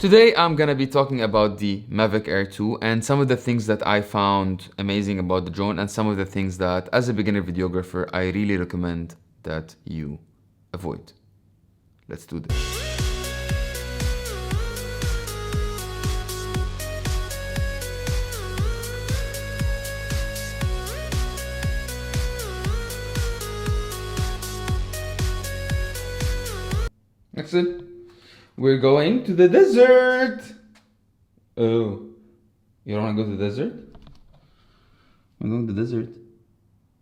Today I'm gonna be talking about the Mavic Air 2 and some of the things that I found amazing about the drone and some of the things that as a beginner videographer I really recommend that you avoid. Let's do this. That's it. We're going to the desert. Oh, you don't want to go to the desert? We're going to the desert.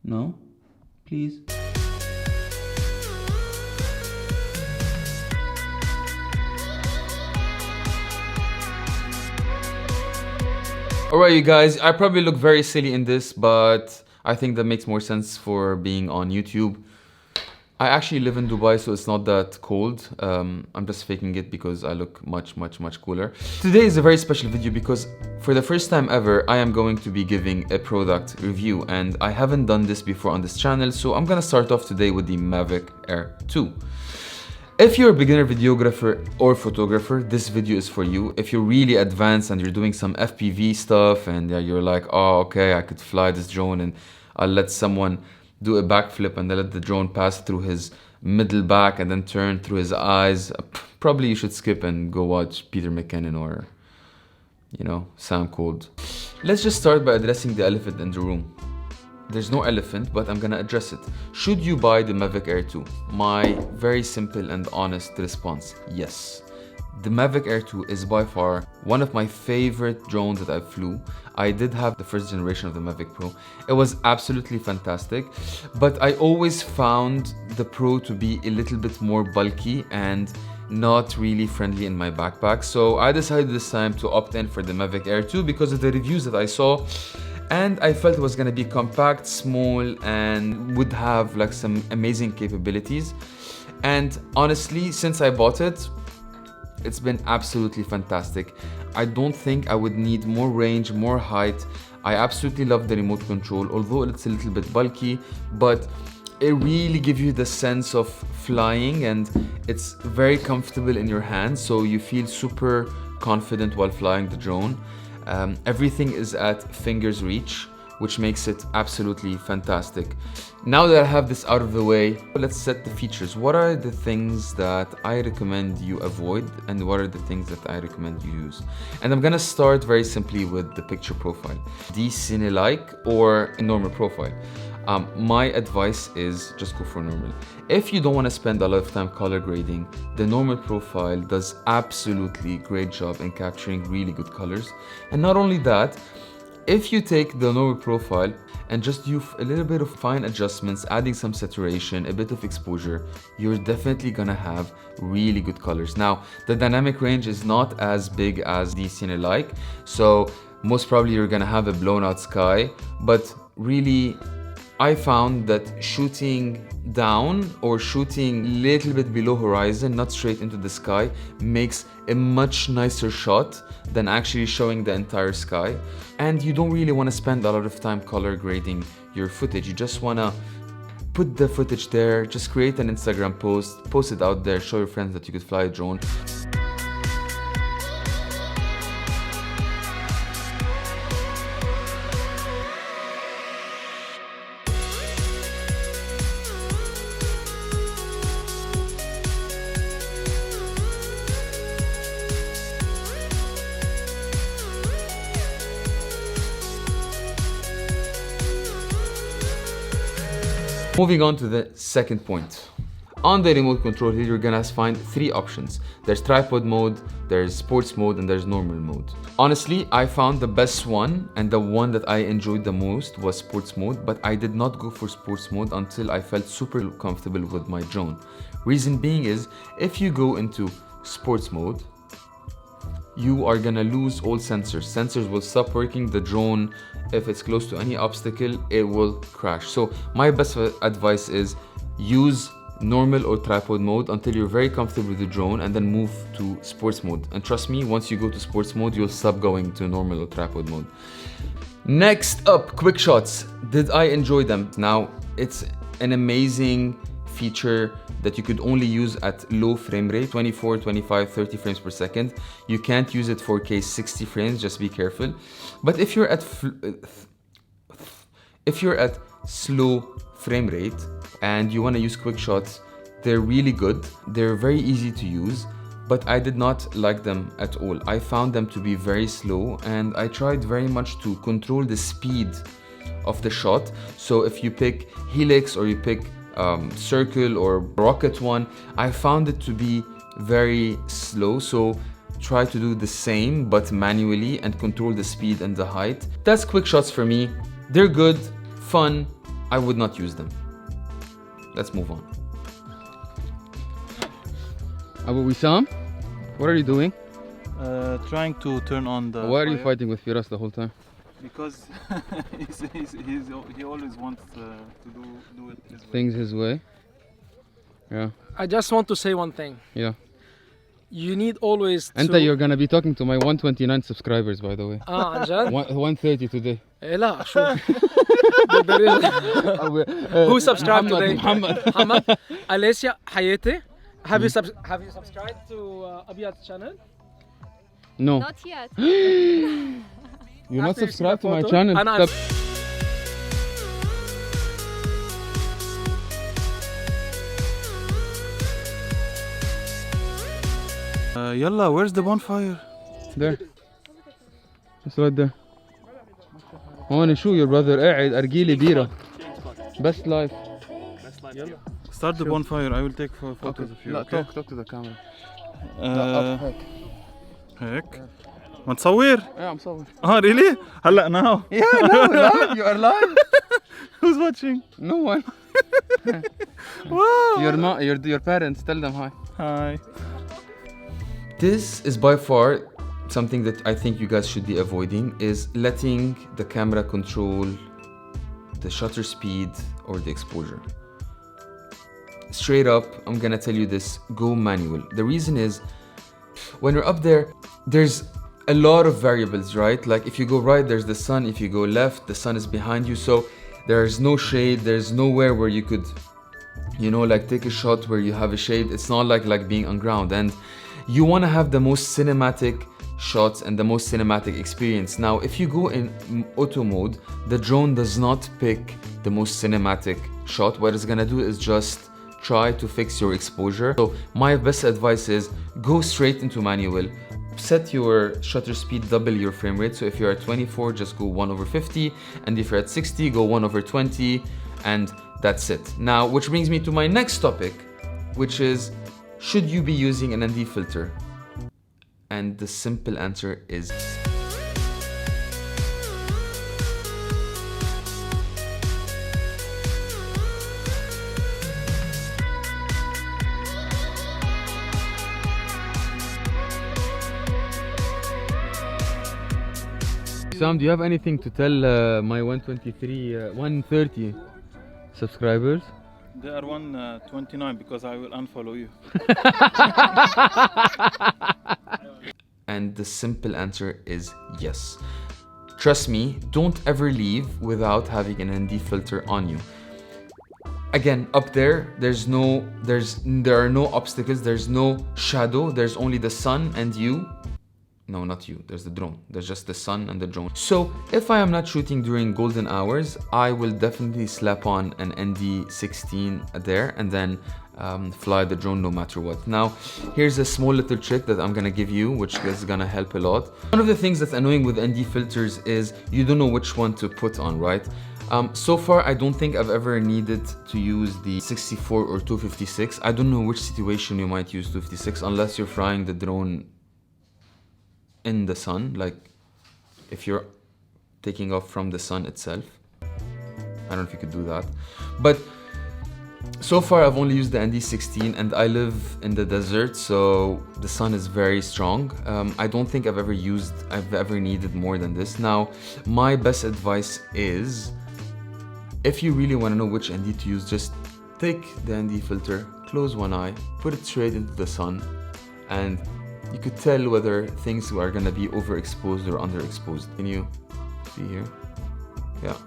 No? Please? Alright you guys, I probably look very silly in this, but I think that makes more sense for being on YouTube. I actually live in Dubai, so it's not that cold. I'm just faking it because I look much cooler. Today is a very special video because for the first time ever, I am going to be giving a product review, and I haven't done this before on this channel, so I'm gonna start off today with the Mavic Air 2. If you're a beginner videographer or photographer, this video is for you. If you're really advanced and you're doing some FPV stuff and you're like, oh, okay, I could fly this drone and I'll let someone do a backflip and then let the drone pass through his middle back and then turn through his eyes, probably you should skip and go watch Peter McKinnon or, you know, Sam Cold. Let's just start by addressing the elephant in the room. There's no elephant, but I'm gonna address it. Should you buy the Mavic Air 2? My very simple and honest response, yes. The Mavic Air 2 is by far one of my favorite drones that I flew. I did have the first generation of the Mavic Pro. It was absolutely fantastic, but I always found the Pro to be a little bit more bulky and not really friendly in my backpack. So I decided this time to opt in for the Mavic Air 2 because of the reviews that I saw. And I felt it was gonna be compact, small, and would have like some amazing capabilities. And honestly, since I bought it, it's been absolutely fantastic. I don't think I would need more range, more height. I absolutely love the remote control, although it's a little bit bulky, but it really gives you the sense of flying and it's very comfortable in your hands, so you feel super confident while flying the drone. Everything is at finger's reach, which makes it absolutely fantastic. Now that I have this out of the way, let's set the features. What are the things that I recommend you avoid and what are the things that I recommend you use? And I'm gonna start very simply with the picture profile. Cine-like or a normal profile. My advice is just go for normal. If you don't want to spend a lot of time color grading, the normal profile does absolutely great job in capturing really good colors. And not only that, if you take the normal profile and just do a little bit of fine adjustments, adding some saturation, a bit of exposure, you're definitely gonna have really good colors. Now, the dynamic range is not as big as the Cine-like, so most probably you're gonna have a blown out sky, but really, I found that shooting down or shooting a little bit below horizon, not straight into the sky, makes a much nicer shot than actually showing the entire sky. And you don't really want to spend a lot of time color grading your footage. You just want to put the footage there, just create an Instagram post it out there, show your friends that you could fly a drone. Moving on to the second point. On the remote control here, you're gonna find three options. There's tripod mode, there's sports mode, and there's normal mode. Honestly, I found the best one and the one that I enjoyed the most was sports mode, but I did not go for sports mode until I felt super comfortable with my drone. Reason being is, if you go into sports mode, you are gonna lose all sensors. Sensors will stop working. The drone, if it's close to any obstacle, it will crash. So my best advice is use normal or tripod mode until you're very comfortable with the drone and then move to sports mode. And trust me, once you go to sports mode, you'll stop going to normal or tripod mode. Next up, QuickShots. Did I enjoy them? Now, it's an amazing feature that you could only use at low frame rate, 24, 25, 30 frames per second. You can't use it 4K 60 frames, just be careful. But if you're at slow frame rate and you want to use QuickShots, they're really good. They're very easy to use, but I did not like them at all. I found them to be very slow, and I tried very much to control the speed of the shot. So if you pick helix or you pick circle or rocket one, I found it to be very slow. So try to do the same but manually and control the speed and the height. That's QuickShots for me. They're good, fun. I would not use them. Let's move on. Abu Wissam, what are you doing? Trying to turn on the Why are you fire fighting with Firas the whole time? because he always wants to do it his way. Things his way. Yeah. I just want to say one thing. Yeah. You need always to... Anta, you're gonna be talking to my 129 subscribers, by the way. عن جد؟ 130 today. إيه لا شو Who subscribed today? محمد Alicia حياتي. Have you subscribed to Abiyat's channel? No. Not yet. You're not After you see subscribed the to my photo? channel. أنا Yalla, where's the bonfire? There. It's right there. هون شو your brother قاعد أرجيلي بيرة. Best life. Start the bonfire. I will take photos of you. لا Okay? talk to the camera. هيك ما تصور؟ Yeah, I'm sorry. really? هلا now. Yeah, no, live. You are live. Who's watching? No one. Wow. Your parents. Tell them hi. Hi. This is by far something that I think you guys should be avoiding, is letting the camera control the shutter speed or the exposure. Straight up, I'm gonna tell you this, go manual. The reason is, when you're up there, there's a lot of variables, right? Like if you go right, there's the sun. If you go left, the sun is behind you. So there's no shade, there's nowhere where you could, you know, like take a shot where you have a shade. It's not like being on ground. And you want to have the most cinematic shots and the most cinematic experience. Now, if you go in auto mode, the drone does not pick the most cinematic shot. What it's gonna do is just try to fix your exposure. So my best advice is go straight into manual. Set your shutter speed, double your frame rate. So if you're at 24, just go 1/50. And if you're at 60, go 1/20. And that's it. Now, which brings me to my next topic, which is, should you be using an ND filter? And the simple answer is Sam, do you have anything to tell my 130 subscribers? They are 129 because I will unfollow you. And the simple answer is yes. Trust me, don't ever leave without having an ND filter on you. Again, up there, there are no obstacles, there's no shadow, there's only the sun and you. No, not you, there's the drone. There's just the sun and the drone. So if I am not shooting during golden hours, I will definitely slap on an ND16 there and then fly the drone no matter what. Now, here's a small little trick that I'm gonna give you, which is gonna help a lot. One of the things that's annoying with ND filters is you don't know which one to put on, right? So far, I don't think I've ever needed to use the 64 or 256. I don't know which situation you might use 256 unless you're flying the drone in the sun, like if you're taking off from the sun itself. I don't know if you could do that, but so far I've only used the ND16 and I live in the desert, so the sun is very strong. I don't think I've ever needed more than this. Now, my best advice is, if you really want to know which ND to use, just take the ND filter, close one eye, put it straight into the sun, and you could tell whether things are gonna be overexposed or underexposed. Can you see here? Yeah.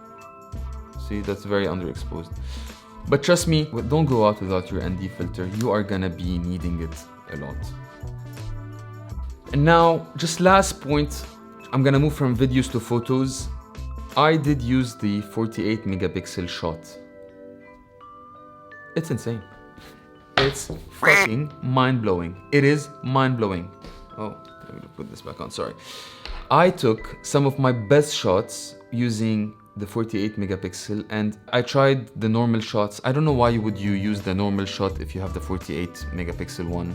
See, that's very underexposed. But trust me, don't go out without your ND filter. You are gonna be needing it a lot. And now, just last point, I'm gonna move from videos to photos. I did use the 48 megapixel shot. It's insane. It's fucking mind-blowing. It is mind-blowing. Oh, let me put this back on, sorry. I took some of my best shots using the 48 megapixel and I tried the normal shots. I don't know why you use the normal shot if you have the 48 megapixel one.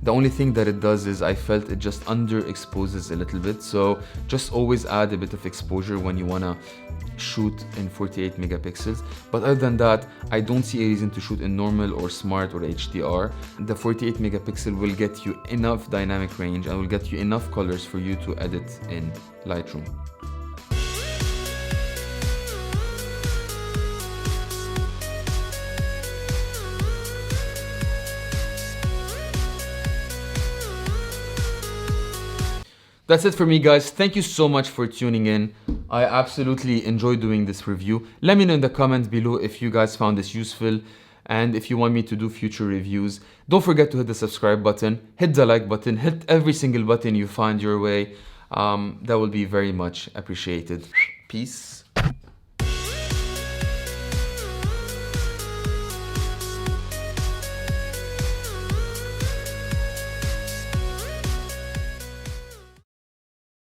The only thing that it does is I felt it just underexposes a little bit, so just always add a bit of exposure when you wanna shoot in 48 megapixels. But other than that, I don't see a reason to shoot in normal or smart or HDR. The 48 megapixel will get you enough dynamic range and will get you enough colors for you to edit in Lightroom. That's it for me, guys. Thank you so much for tuning in. I absolutely enjoyed doing this review. Let me know in the comments below if you guys found this useful and if you want me to do future reviews. Don't forget to hit the subscribe button, hit the like button, hit every single button you find your way. That will be very much appreciated. Peace.